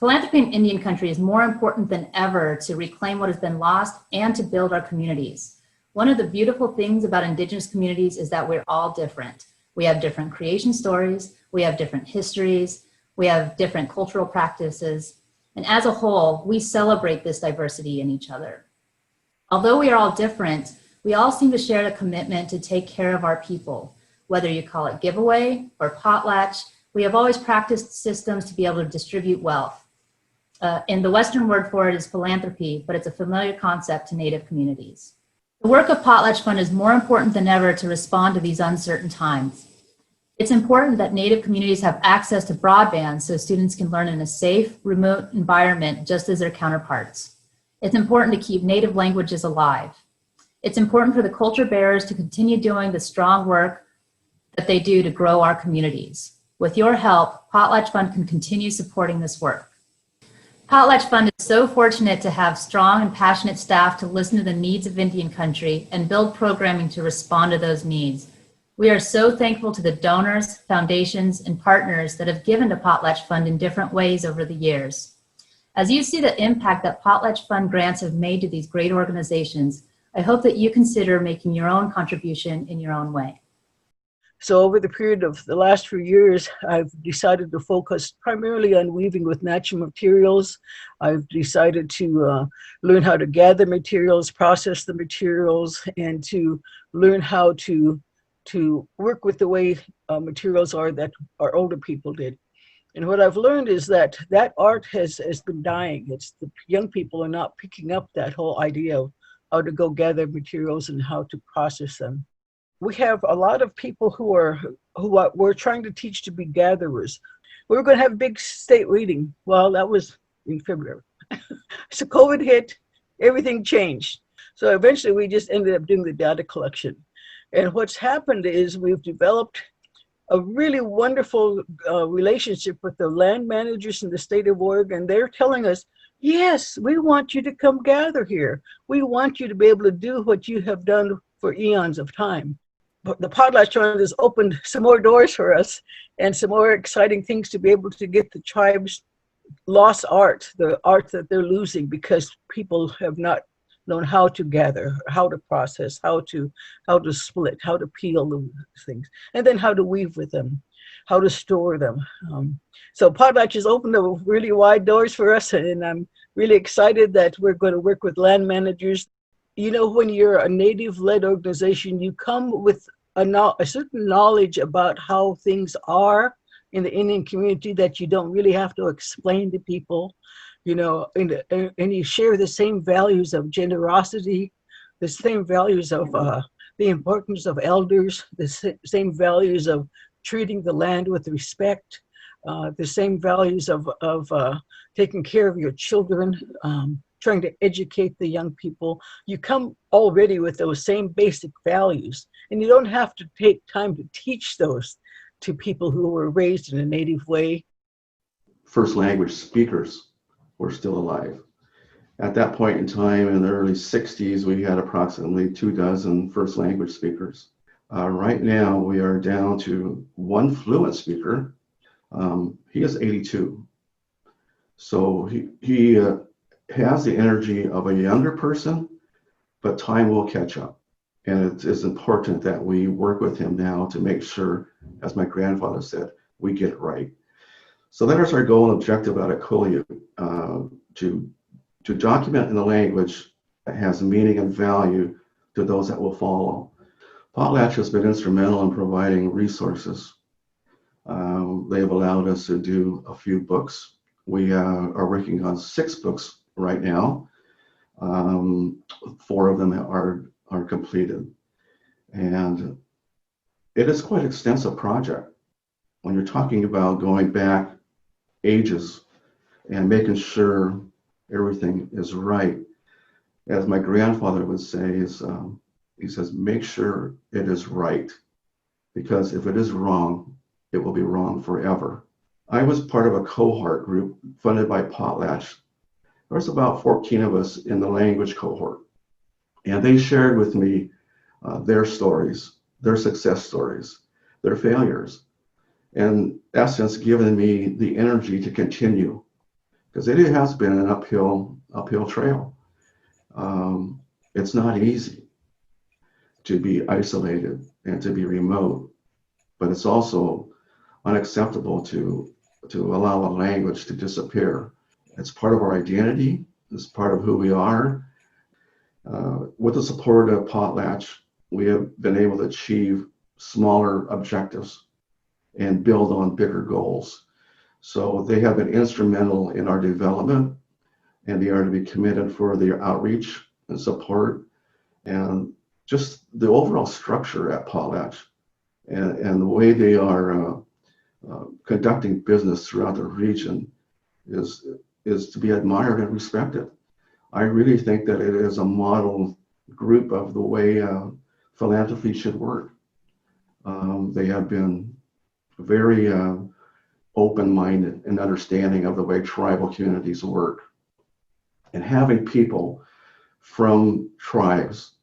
Philanthropy in Indian country is more important than ever to reclaim what has been lost and to build our communities. One of the beautiful things about Indigenous communities is that we're all different. We have different creation stories, we have different histories, we have different cultural practices, and as a whole, we celebrate this diversity in each other. Although we are all different, we all seem to share the commitment to take care of our people. Whether you call it giveaway or potlatch, we have always practiced systems to be able to distribute wealth. And the Western word for it is philanthropy, but it's a familiar concept to Native communities. The work of Potlatch Fund is more important than ever to respond to these uncertain times. It's important that Native communities have access to broadband so students can learn in a safe, remote environment just as their counterparts. It's important to keep Native languages alive. It's important for the culture bearers to continue doing the strong work that they do to grow our communities. With your help, Potlatch Fund can continue supporting this work. Potlatch Fund is so fortunate to have strong and passionate staff to listen to the needs of Indian country and build programming to respond to those needs. We are so thankful to the donors, foundations, and partners that have given to Potlatch Fund in different ways over the years. As you see the impact that Potlatch Fund grants have made to these great organizations, I hope that you consider making your own contribution in your own way. So over the period of the last few years, I've decided to focus primarily on weaving with natural materials. I've decided to learn how to gather materials, process the materials, and to learn how to work with the way materials are that our older people did. And what I've learned is that art has been dying. It's the young people are not picking up that whole idea of how to go gather materials and how to process them. We have a lot of people who we're trying to teach to be gatherers. We were going to have a big state reading. Well, that was in February. So COVID hit, everything changed. So eventually we just ended up doing the data collection. And what's happened is we've developed a really wonderful relationship with the land managers in the state of Oregon. They're telling us, yes, we want you to come gather here. We want you to be able to do what you have done for eons of time. But the Potlatch Fund has opened some more doors for us and some more exciting things to be able to get the tribe's lost art, the art that they're losing because people have not known how to gather, how to process, how to split, how to peel the things, and then how to weave with them, how to store them. So Potlatch has opened up really wide doors for us, and I'm really excited that we're going to work with land managers. You know, when you're a Native-led organization, you come with a certain knowledge about how things are in the Indian community that you don't really have to explain to people, you know, and you share the same values of generosity, the same values of the importance of elders, the same values of treating the land with respect, the same values of taking care of your children, trying to educate the young people. You come already with those same basic values, and you don't have to take time to teach those to people who were raised in a Native way. First language speakers were still alive. At that point in time, in the early 60s, we had approximately 24 first language speakers. Right now, we are down to one fluent speaker. He is 82. So he has the energy of a younger person, but time will catch up. And it is important that we work with him now to make sure, as my grandfather said, we get it right. So that is our goal and objective out at Colonial, to document in a language that has meaning and value to those that will follow. Potlatch has been instrumental in providing resources. They've allowed us to do a few books. We are working on 6 books right now. 4 of them are completed. And it is quite an extensive project. When you're talking about going back ages and making sure everything is right, as my grandfather would say, he says, make sure it is right, because if it is wrong, it will be wrong forever. I was part of a cohort group funded by Potlatch. There was about 14 of us in the language cohort, and they shared with me their stories, their success stories, their failures, and in essence, giving me the energy to continue because it has been an uphill trail. It's not easy to be isolated and to be remote, but it's also unacceptable to allow a language to disappear. It's part of our identity. It's part of who we are. With the support of Potlatch, we have been able to achieve smaller objectives and build on bigger goals. So they have been instrumental in our development, and they are to be committed for their outreach and support, and just the overall structure at Potlatch and the way they are conducting business throughout the region is to be admired and respected. I really think that it is a model group of the way philanthropy should work. They have been very open-minded and understanding of the way tribal communities work. And having people from tribes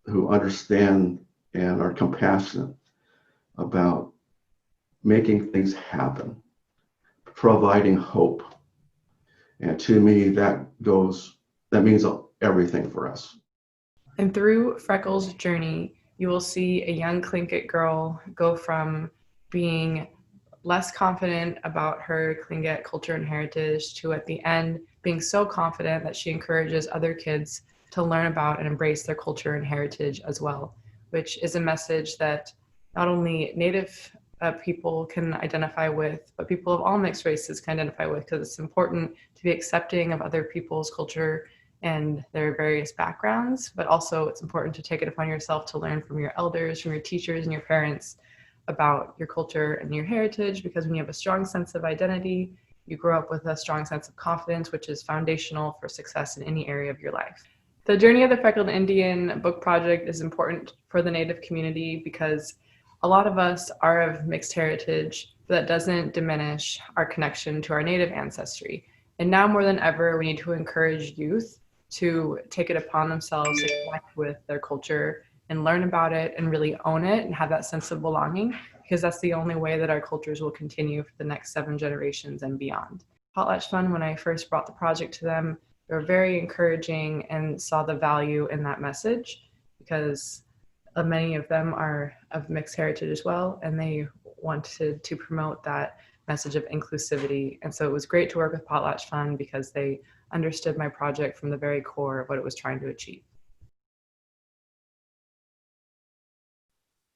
who understand and are compassionate about making things happen, providing hope. And to me, that means everything for us. And through Freckles' journey, you will see a young Tlingit girl go from being less confident about her Tlingit culture and heritage to, at the end, being so confident that she encourages other kids to learn about and embrace their culture and heritage as well, which is a message that not only Native people can identify with, but people of all mixed races can identify with, because it's important to be accepting of other people's culture and their various backgrounds, but also it's important to take it upon yourself to learn from your elders, from your teachers and your parents about your culture and your heritage, because when you have a strong sense of identity, you grow up with a strong sense of confidence, which is foundational for success in any area of your life. The Journey of the Freckled Indian book project is important for the Native community because a lot of us are of mixed heritage, but that doesn't diminish our connection to our Native ancestry. And now more than ever, we need to encourage youth to take it upon themselves to connect with their culture and learn about it and really own it and have that sense of belonging, because that's the only way that our cultures will continue for the next 7 generations and beyond. Potlatch Fund, when I first brought the project to them, they were very encouraging and saw the value in that message, because many of them are of mixed heritage as well, and they wanted to promote that message of inclusivity. And so it was great to work with Potlatch Fund because they understood my project from the very core of what it was trying to achieve.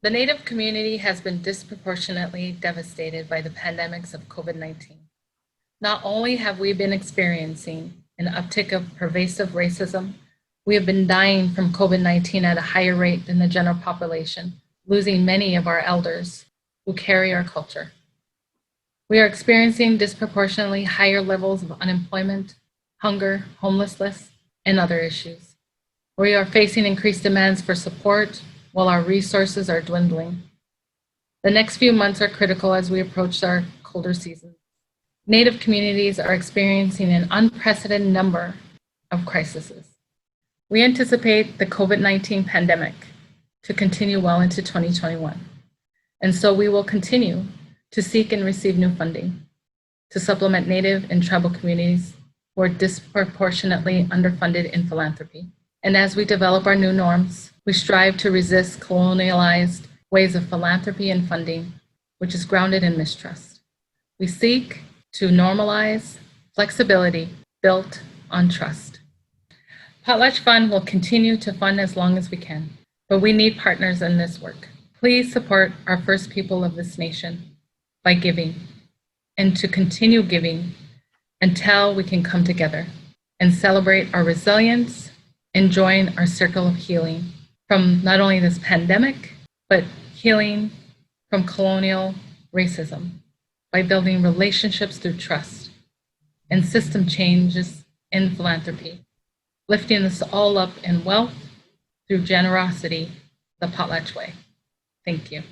The Native community has been disproportionately devastated by the pandemics of COVID-19. Not only have we been experiencing an uptick of pervasive racism, we have been dying from COVID-19 at a higher rate than the general population, losing many of our elders who carry our culture. We are experiencing disproportionately higher levels of unemployment, hunger, homelessness, and other issues. We are facing increased demands for support while our resources are dwindling. The next few months are critical as we approach our colder season. Native communities are experiencing an unprecedented number of crises. We anticipate the COVID-19 pandemic to continue well into 2021. And so we will continue to seek and receive new funding to supplement Native and tribal communities who are disproportionately underfunded in philanthropy. And as we develop our new norms, we strive to resist colonialized ways of philanthropy and funding, which is grounded in mistrust. We seek to normalize flexibility built on trust. Potlatch Fund will continue to fund as long as we can, but we need partners in this work. Please support our first people of this nation by giving, and to continue giving until we can come together and celebrate our resilience and join our circle of healing from not only this pandemic, but healing from colonial racism by building relationships through trust and system changes in philanthropy, lifting us all up in wealth through generosity, the Potlatch way. Thank you.